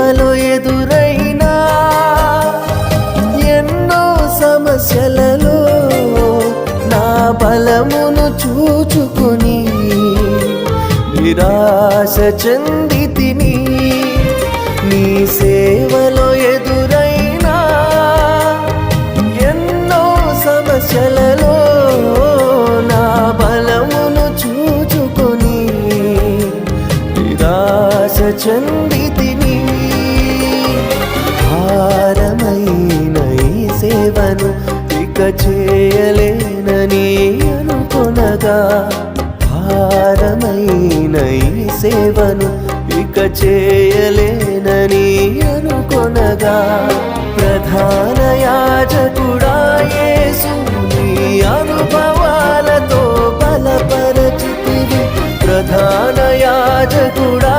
సేవలో ఎదురైనా ఎన్నో సమస్యలలో నా బలమును చూచుకుని నిరాశ చెందితిని. నీ సేవలో ఎదురైనా ఎన్నో సమస్యలలో నా బలమును చూచుకొని నిరాశ చెందితిని. భారమైన ఈ సేవను ఇక చేయలేనని అనుకొనగా, భారమైన ఈ సేవను ఇక చేయలేనని అనుకొనగా, ప్రధాన యాజకుడా యేసు నీ అనుభవాలతో బలపరచితివి. ప్రధాన యాజకుడా